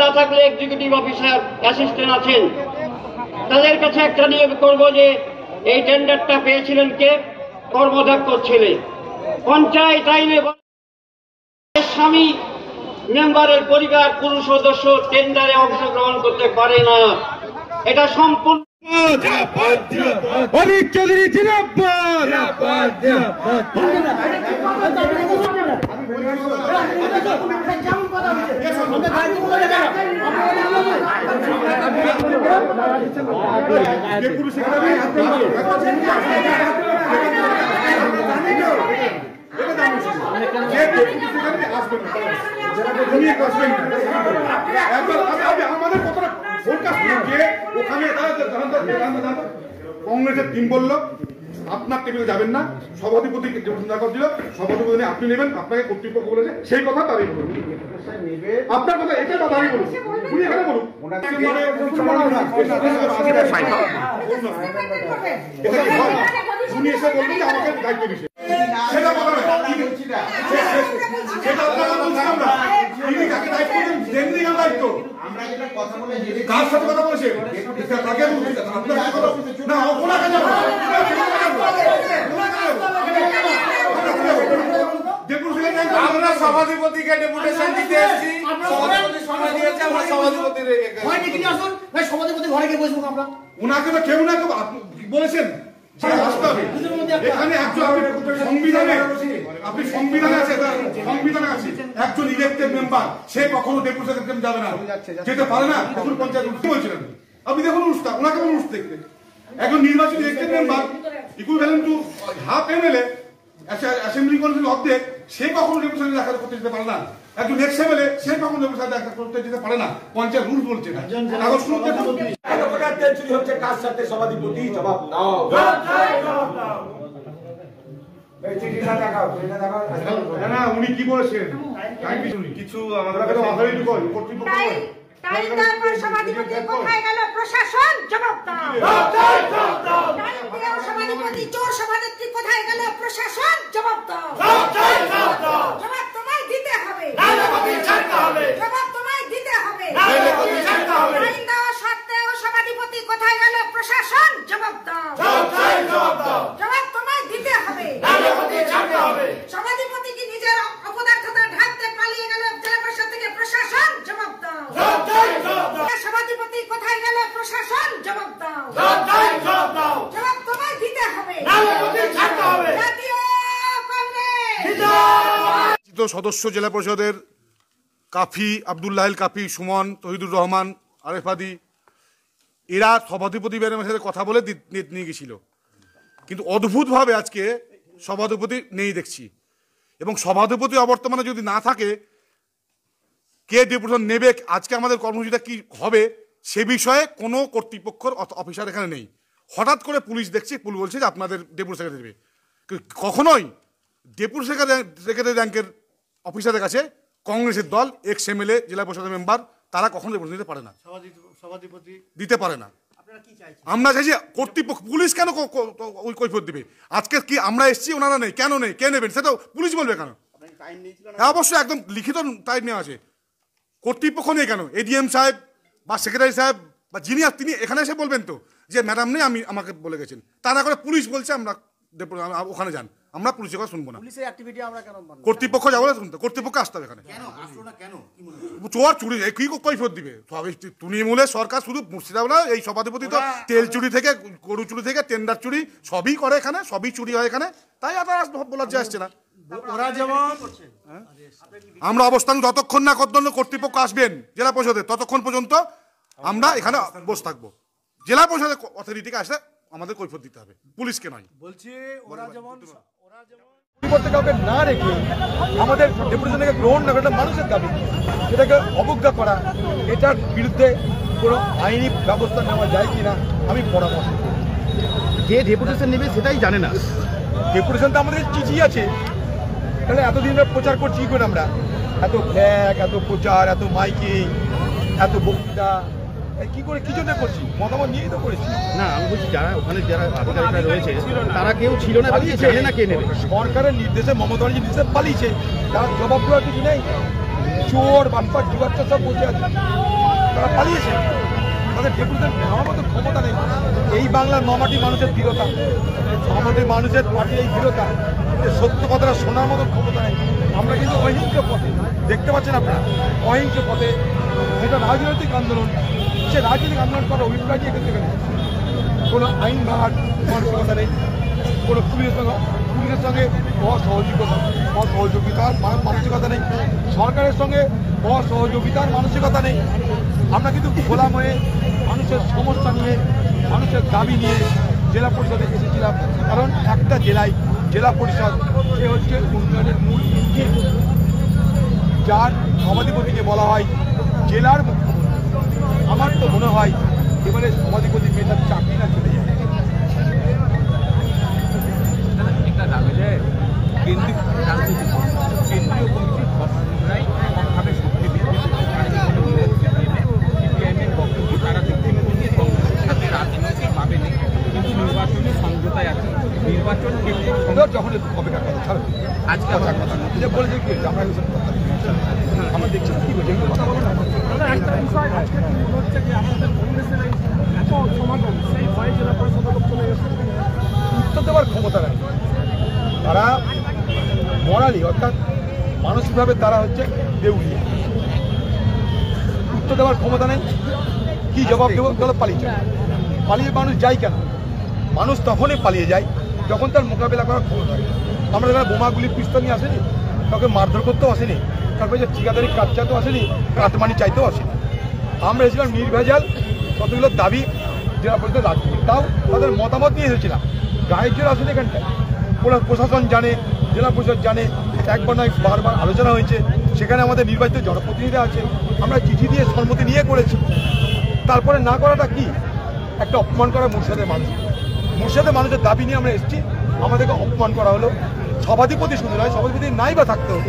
না থাকলে executive officer assistant আছেন, তাদের কাছে একটা নিয়োগ করব যে এই টেন্ডারটা পেয়েছিলেন কে? কর্মদক্ষ ছেলে। পঞ্চায়েত আইনে স্বামী মেম্বারের পরিবার পুরুষ সদস্য টেন্ডারে অংশগ্রহণ করতে পারে না। এটা সম্পূর্ণ কংগ্রেসের টিম বলল আপনার টেবিলে যাবেন না, সভাধিপতি ছিল, সভাধিপতি আপনি নেবেন, আপনাকে কর্তৃপক্ষ বলেছে, সেই কথা তারই বলুন। আপনার কথা এটাই কথা আমি বলুন, উনি এখানে বলুন। উনি এসে বলবেন যে আমাকে দায়িত্ব দিচ্ছে, সেটা কথা নয়, সেটা আপনারা বলছি আমরা। তিনি কাকে দায়িত্ব দেননি, না দায়িত্ব কার সাথে কথা বলেছেন, কাকে আপনার না ওনাকে আমরা সভাধিপতিকে ডেপুটেশন দিতে এসেছি, সভাধিপতি সময় দিয়েছে, আমরা সভাধিপতির সভাধিপতি ঘরে গিয়ে বসবো আমরা। ওনাকে তো কেউ না কেউ বলেছেন এখানে একজন আপনি সংবিধানে আছে, সংবিধানে আছে একজন ইলেক্টেড মেম্বার, সে কখনো ডেপুটেশন যাবে না, যেতে পারে না। তখন পঞ্চায়েত বলছিলেন আপনি দেখুন অনুষ্ঠান, ওনাকে মানুষ দেখতে একজন নির্বাচিত elected member equivalent to half MLA assembly conference অর্ধেক, সে কখনো ডেপুটেশন দেখা করতে যেতে পারে না। একজন এক্স এমএলএ, সে কখনো ডেপুটেশন দেখা করতে যেতে পারে না। পঞ্চায়েত রুল বলছে না। হচ্ছে কার সাথে সভাধিপতি জবাব দাও। না উনি কি বলেছেন কিছু আমাদের কর্তৃপক্ষ সভাধিপতি কোথায় গেল? প্রশাসন জবাব দাও। সভাধিপতি চোর সভানেত্রী কোথায় গেল? প্রশাসন জবাব দাও। জবাব তোমায় দিতে হবে, জবাব তোমায় দিতে হবে। আইন দেওয়া সত্ত্বেও সভাধিপতি কোথায় গেল? প্রশাসন জবাব দাও। জবাব তোমায় দিতে হবে। সভাধিপতি কি নিজের অপদার্থতা ঢাকতে পালিয়ে গেল জেলা পরিষদ থেকে? প্রশাসন জবাব দাও। সভাধিপতি কোথায় গেল? প্রশাসন জবাব দাও। জবাব তোমায় দিতে হবে। জাতীয় কংগ্রেস সদস্য জেলা পরিষদের কাফি, আব্দুল্লাহ কাফি, সুমন, তহিদুর রহমান, আরেফাদি, এরা সভাধিপতি ম্যাডামের সাথে কথা বলে নিয়ে গেছিল, কিন্তু অদ্ভুতভাবে আজকে সভাধিপতি নেই দেখছি। এবং সভাধিপতি অবর্তমানে যদি না থাকে, কে ডেপুটেশন নেবে, আজকে আমাদের কর্মসূচিটা কি হবে সে বিষয়ে কোনো কর্তৃপক্ষর অফিসার এখানে নেই। হঠাৎ করে পুলিশ দেখছি, পুলিশ বলছে যে আপনাদের ডেপুটি সেক্রেটারি দেবে। কখনোই ডেপুটি সেক্রেটারি র্যাঙ্কের অফিসারের কাছে কংগ্রেসের দল, এক্স এমএলএ, জেলা পরিষদের মেম্বার, তারা কখনো ডেপুটেশন দিতে পারে না, সভাধিপতি দিতে পারে না। আমরা চাইছি কর্তৃপক্ষ, পুলিশ কেন ওই কৈফিয়ত দিবে? আজকে কি আমরা এসেছি, ওনারা নেই, কেন নেই, কে নেবেন সেটা পুলিশ বলবে কেন? হ্যাঁ অবশ্যই একদম লিখিত টাইম নেওয়া আছে। কর্তৃপক্ষ নেই কেন? এডিএম সাহেব বা সেক্রেটারি সাহেব বা যিনি তিনি এখানে এসে বলবেন তো যে ম্যাডাম নেই, আমাকে বলে গেছেন। তা না করে পুলিশ বলছে আমরা ওখানে যান, আমরা পুলিশের কথা শুনবো না। কর্তৃপক্ষ যাবো না, শুনতে কর্তৃপক্ষ আসতে হবে এখানে। চোর চুরি কি কৈফিয়ত দিবে? তৃণমূলের সরকার শুধু মুর্শিদাবাদ না, এই সভাধিপতি তো তেল চুরি থেকে, গরু চুরি থেকে, টেন্ডার চুরি সবই করে এখানে, সবই চুরি হয় এখানে, তাই আর বলার যে আসছে না। ওরা যেমন আমরা অবস্থান যতক্ষণ না কর্তৃপক্ষ আসবেন জেলা পরিষদে, ততক্ষণ পর্যন্ত আমরা এখানে বসে থাকবো। জেলা পরিষদের অথরিটিকে আসলে আমাদের কৈফিয়ত দিতে হবে, পুলিশকে নয়। বলছি ওরা যেমন কাউকে না রেখে আমাদের ডেপুটেশনকে গ্রহণ না করা মানুষের দাবি, এটাকে অবজ্ঞা করা, এটার বিরুদ্ধে কোনো আইনি ব্যবস্থা নেওয়া যায় কিনা আমি পরামর্শ। যে ডেপুটেশন নেবে সেটাই জানে না, ডেপুটেশন তো আমাদের চিঠি আছে, তাহলে এতদিন প্রচার করছি কি করে আমরা? এত ফ্ল্যাগ, এত প্রচার, এত মাইকিং, এত বক্তৃতা কি করে কি জন্য করছি? মতামত নিয়েই তো করেছি না। আমি বলছি যারা ওখানে যারা আধিকারিকরা রয়েছে তারা কেউ ছিল না, জানে না কে নেবে। সরকারের নির্দেশে, মমতা ব্যানার্জির নির্দেশে পালিয়েছে, তার জবাব দেওয়ার কিছু নেই। চোর বাটপার জুয়াচ্চা সব বসে আছে, তারা পালিয়েছে। তাদের ডেপুটেশন নেওয়ার মতো ক্ষমতা নেই। এই বাংলার মামাটি মানুষের দৃঢ়তা, আমাদের মানুষের পার্টির এই দৃঢ়তা, যে সত্য কথাটা শোনার মতো ক্ষমতা নেই। আমরা কিন্তু অহিংস পথে, দেখতে পাচ্ছেন আপনারা, অহিংস পথে যেটা রাজনৈতিক আন্দোলন, সে রাজনৈতিক আন্দোলন করার অভিপ্রায় নিয়ে কিন্তু কোনো আইন ভাঙার মানসিকতা নেই, কোনো পুলিশের সঙ্গে অসহযোগিতার মানসিকতা নেই, সরকারের সঙ্গে অসহযোগিতার মানসিকতা নেই। আমরা কিন্তু খোলাম হয়ে মানুষের সমস্যা নিয়ে, মানুষের দাবি নিয়ে জেলা পরিষদে এসেছিলাম। কারণ একটা জেলায় জেলা পরিষদ, সে হচ্ছে উন্নয়নের মূল ইঞ্জিন, যার সভাধিপতিকে বলা হয় জেলার মুখ্যমন্ত্রী। আমার তো মনে হয় এবারে সভাধিপতি মেয়েটার চাকরি না চলে যায়। একটা দাবি যে কেন্দ্রীয় কমিটির সবসময় এমনভাবে শক্তি বৃদ্ধি সিপিআইএমের বক্তব্য তারা দেখতে কংগ্রেসের সাথে রাজনৈতিকভাবে নেই, কিন্তু নির্বাচনে সমঝোতায় আছে। নির্বাচন কেন্দ্রে যখন অপেক্ষা কথা ছাড়ো, আজকে কথা যে বলেছে কি আমরা আমরা দেখছি কি বলছে কথা বলো না। একটা বিষয় আজকে হচ্ছে যে আমাদের কংগ্রেসের এত সমাগম সেই ভয়ে জেলা পরিষদ চলে গেছে, উত্তর দেওয়ার ক্ষমতা নেই। তারা মরালি অর্থাৎ মানসিকভাবে তারা হচ্ছে দেউলিয়া, উত্তর দেওয়ার ক্ষমতা নেই। কি জবাব দেবো? তাহলে পালিয়ে যায়। পালিয়ে মানুষ যায় কেন? মানুষ তখনই পালিয়ে যায় যখন তার মোকাবিলা করার ক্ষমতা হয়। আমরা যারা বোমাগুলি পিস্তল নিয়ে আসেনি, কাউকে মারধর করতেও আসেনি, তারপরে যে ঠিকাদারি কাজ চাইতেও আসেনি, কাটমানি চাইতেও আসেনি। আমরা এসেছিলাম নির্ভেজাল কতগুলো দাবি জেলা পরিষদের রাজনীতি, তাও তাদের মতামত নিয়ে এসেছিলাম। গায়ের জোর আসেনি এখানটায়, প্রশাসন জানে, জেলা পরিষদ জানে, একবার নয় বারবার আলোচনা হয়েছে, সেখানে আমাদের নির্বাচিত জনপ্রতিনিধি আছে, আমরা চিঠি দিয়ে সম্মতি নিয়ে করেছি। তারপরে না করাটা কি? একটা অপমান করা মুর্শিদাবাদের মানুষ। মুর্শিদাবাদের মানুষের দাবি নিয়ে আমরা এসেছি, আমাদেরকে অপমান করা হলো। সভাধিপতি শুধু নয়, সভাধিপতি নাই বা থাকতে হতো,